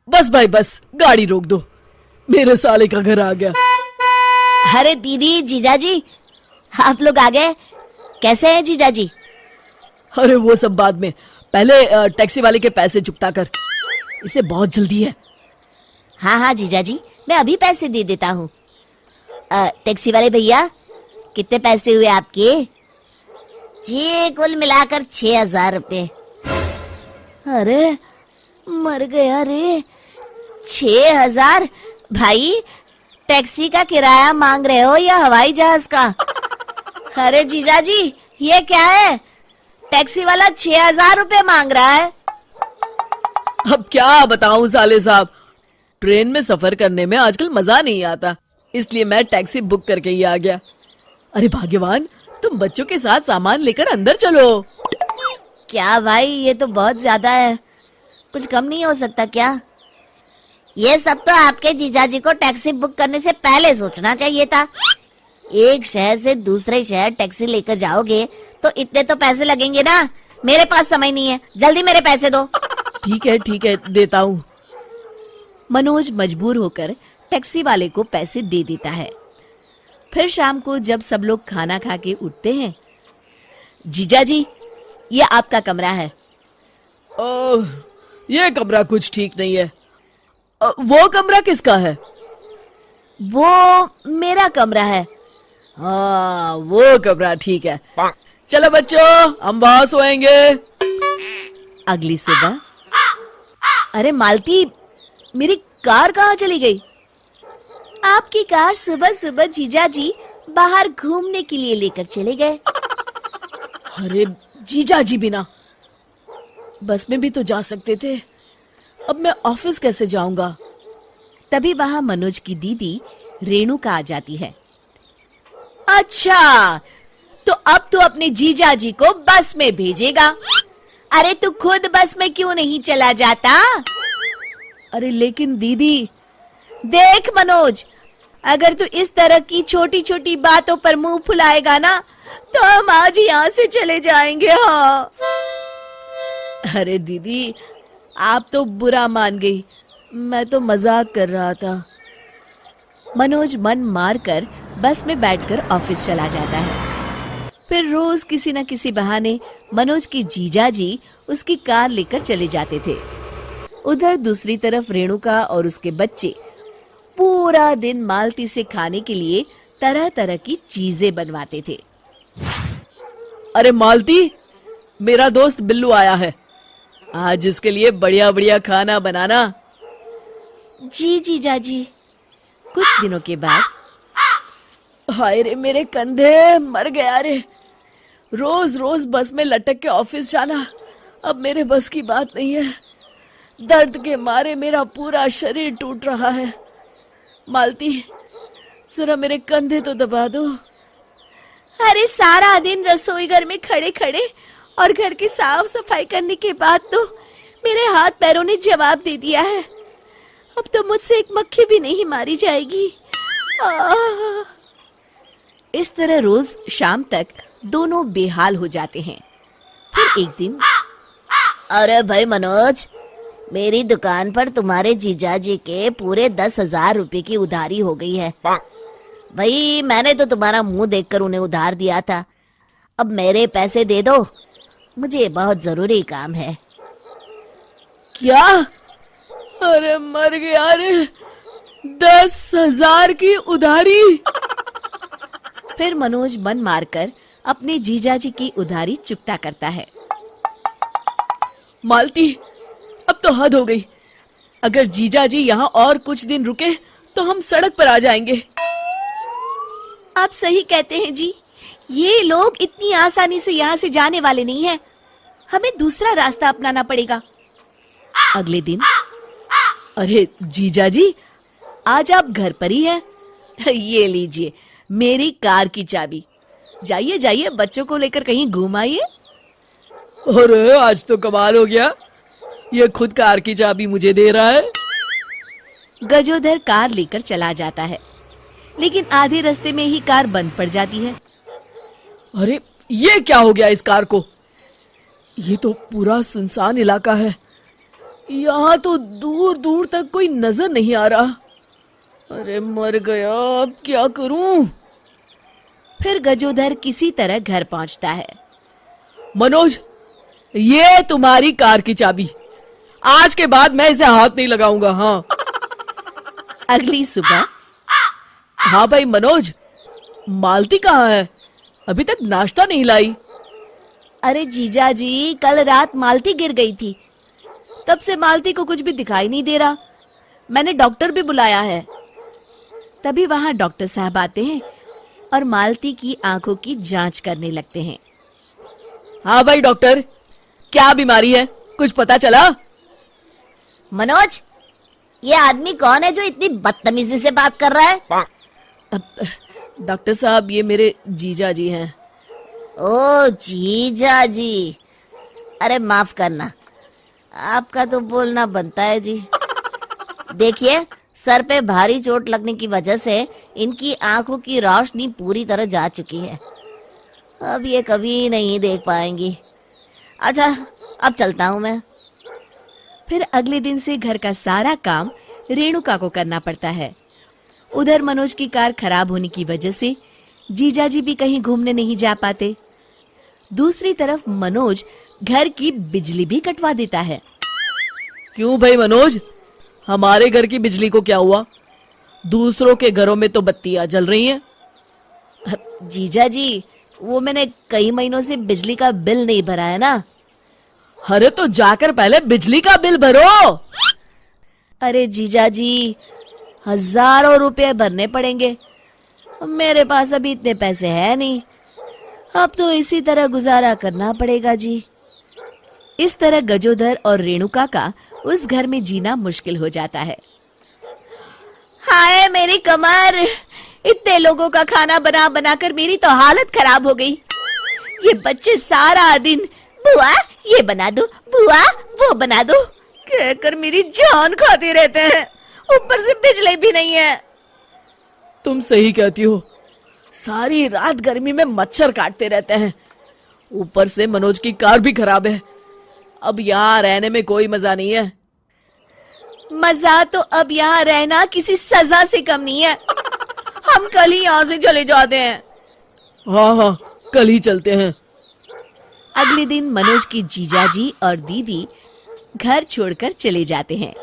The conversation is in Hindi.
बस भाई बस, गाड़ी रोक दो, मेरे साले का घर आ गया। अरे दीदी, जीजाजी, आप लोग आ गए। कैसे हैं जीजाजी? अरे वो सब बाद में, पहले टैक्सी वाले के पैसे चुकता कर, इसे बहुत जल्दी है। हाँ हाँ जीजाजी, मैं अभी पैसे दे देता हूँ। टैक्सी वाले भैया, कितने पैसे हुए आपके? जी कुल मिलाकर 6,000 रुपए। अरे मर गया रे, 6,000? भाई टैक्सी का किराया मांग रहे हो या हवाई जहाज का? अरे जीजाजी, ये क्या है? टैक्सी वाला 6,000 रुपए मांग रहा है। अब क्या बताऊं साले साहब, ट्रेन में सफर करने में आजकल मजा नहीं आता, इसलिए मैं टैक्सी बुक करके ही आ गया। अरे भाग्यवान, तुम बच्चों के साथ सामान लेकर अंदर चलो। क्या भाई, ये तो बहुत ज्यादा है, कुछ कम नहीं हो सकता क्या? ये सब तो आपके जीजाजी को टैक्सी बुक करने से पहले सोचना चाहिए था। एक शहर से दूसरे शहर टैक्सी लेकर जाओगे तो इतने तो पैसे लगेंगे ना। मेरे पास समय नहीं है, जल्दी मेरे पैसे दो। ठीक है, देता हूँ। मनोज मजबूर होकर टैक्सी वाले को पैसे दे देता है। फिर शाम को जब सब लोग खाना खा के उठते हैं, जीजाजी, ये आपका कमरा है। ओह, ये कमरा कुछ ठीक नहीं है। वो कमरा किसका है? वो मेरा कमरा है। हाँ, वो कमरा ठीक है। चलो बच्चों, हम वहां सोएंगे। अगली सुबह, अरे मालती, मेरी कार कहाँ चली गई? आपकी कार सुबह सुबह जीजाजी बाहर घूमने के लिए लेकर चले गए। अरे जीजाजी बिना बस में भी तो जा सकते थे, अब मैं ऑफिस कैसे जाऊंगा? तभी वहां मनोज की दीदी रेणुका आ जाती है। अच्छा, तो अब तू अपने जीजाजी को बस में भेजेगा? अरे तू खुद बस में क्यों नहीं चला जाता? अरे लेकिन दीदी। देख मनोज, अगर तू इस तरह की छोटी छोटी बातों पर मुंह फुलाएगा ना, तो हम आज यहाँ से चले जाएंगे। हाँ। अरे दीदी, आप तो बुरा मान गई, मैं तो मजाक कर रहा था। मनोज मन मार कर बस में बैठकर ऑफिस चला जाता है। फिर रोज किसी न किसी बहाने मनोज की जीजाजी उसकी कार लेकर चले जाते थे। उधर दूसरी तरफ रेणुका और उसके बच्चे पूरा दिन मालती से खाने के लिए तरह तरह की चीजें बनवाते थे। अरे मालती, मेरा दोस्त बिल्लू आया है, आज इसके लिए बढ़िया बढ़िया खाना बनाना। जी जीजाजी। कुछ दिनों के बाद, हाय रे मेरे कंधे, मर गया रे, रोज रोज बस में लटक के ऑफिस जाना अब मेरे बस की बात नहीं है। दर्द के मारे मेरा पूरा शरीर टूट रहा है। मालती, जरा मेरे कंधे तो दबा दो। अरे सारा दिन रसोई घर में खड़े खड़े और घर की साफ सफाई करने के बाद तो मेरे हाथ पैरों ने जवाब दे दिया है। अब तो मुझसे एक मक्खी भी नहीं मारी जाएगी। इस तरह रोज शाम तक दोनों बेहाल हो जाते हैं। फिर एक दिन, अरे भाई मनोज, मेरी दुकान पर तुम्हारे जीजाजी के पूरे 10,000 रुपए की उधारी हो गई है। भाई मैंने तो तुम्हारा मुंह देखकर उन्हें उधार दिया था, अब मेरे पैसे दे दो, मुझे बहुत जरूरी काम है। क्या? अरे मर गया रे, 10,000 की उधारी। फिर मनोज मन मारकर अपने जीजाजी की उधारी चुकता करता है। मालती, अब तो हद हो गई, अगर जीजाजी यहाँ और कुछ दिन रुके तो हम सड़क पर आ जाएंगे। आप सही कहते हैं जी, ये लोग इतनी आसानी से यहाँ से जाने वाले नहीं हैं, हमें दूसरा रास्ता अपनाना पड़ेगा। अगले दिन, अरे जीजाजी, आज आप घर पर ही हैं? ये लीजिए मेरी कार की चाबी, जाइए जाइए बच्चों को लेकर कहीं घूम आइए। अरे आज तो कमाल हो गया, ये खुद कार की चाबी मुझे दे रहा है। गजोधर कार लेकर चला जाता है, लेकिन आधे रास्ते में ही कार बंद पड़ जाती है। अरे ये क्या हो गया इस कार को? ये तो पूरा सुनसान इलाका है, यहाँ तो दूर दूर तक कोई नजर नहीं आ रहा। अरे मर गया, अब क्या करूं? फिर गजोधर किसी तरह घर पहुंचता है। मनोज, ये तुम्हारी कार की चाबी। आज के बाद मैं इसे हाथ नहीं लगाऊंगा। हाँ अगली सुबह हाँ भाई मनोज, मालती कहाँ है? अभी तक नाश्ता नहीं लाई। अरे जीजा जी, कल रात मालती गिर गई थी, तब से मालती को कुछ भी दिखाई नहीं दे रहा। मैंने डॉक्टर भी बुलाया है। तभी वहां डॉक्टर साहब आते हैं और मालती की आंखों की जांच करने लगते हैं। हाँ भाई डॉक्टर, क्या बीमारी है, कुछ पता चला? मनोज, ये आदमी कौन है जो इतनी बदतमीजी से बात कर रहा है? डॉक्टर साहब, ये मेरे जीजा जी हैं। ओ जीजा जी, अरे माफ करना, आपका तो बोलना बनता है जी। देखिए, सर पे भारी चोट लगने की वजह से इनकी आंखों की रोशनी पूरी तरह जा चुकी है। अब ये कभी नहीं देख पाएंगी। अच्छा, अब चलता हूँ मैं। फिर अगले दिन से घर का सारा काम रेणुका को करना पड़ता है। उधर मनोज की कार खराब होने की वजह से जीजाजी भी कहीं घूमने नहीं जा पाते। दूसरी तरफ मनोज घर की बिजली भी कटवा देता है। क्यों भाई मनोज, हमारे घर की बिजली को क्या हुआ? दूसरों के घरों में तो बत्तियां जल रही हैं। जीजाजी, वो मैंने कई महीनों से बिजली का बिल नहीं भरा है ना। अरे तो जाकर पहले बिजली का बिल भरो। अरे जीजाजी, हजारों रुपए भरने पड़ेंगे। मेरे पास अभी इतने पैसे हैं नहीं। अब तो इसी तरह गुजारा करना पड़ेगा जी। इस तरह गजोधर और रेणुका का उस घर में जीना मुश्किल हो जाता है। हाय मेरी कमर, इतने लोगों का खाना बना बनाकर मेरी तो हालत खराब हो गई। ये बच्चे सारा दिन बुआ ये बना दो, बुआ वो बना दो कहकर मेरी जान खाते रहते हैं। ऊपर से बिजली भी नहीं है। तुम सही कहती हो, सारी रात गर्मी में मच्छर काटते रहते हैं। ऊपर से मनोज की कार भी खराब है। अब यहाँ रहने में कोई मजा नहीं है। मजा तो अब यहाँ रहना किसी सजा से कम नहीं है। हम कल ही यहाँ से चले जाते हैं। हाँ हाँ, कल ही चलते हैं। अगले दिन मनोज की जीजाजी और दीदी घर छोड़कर चले जाते हैं।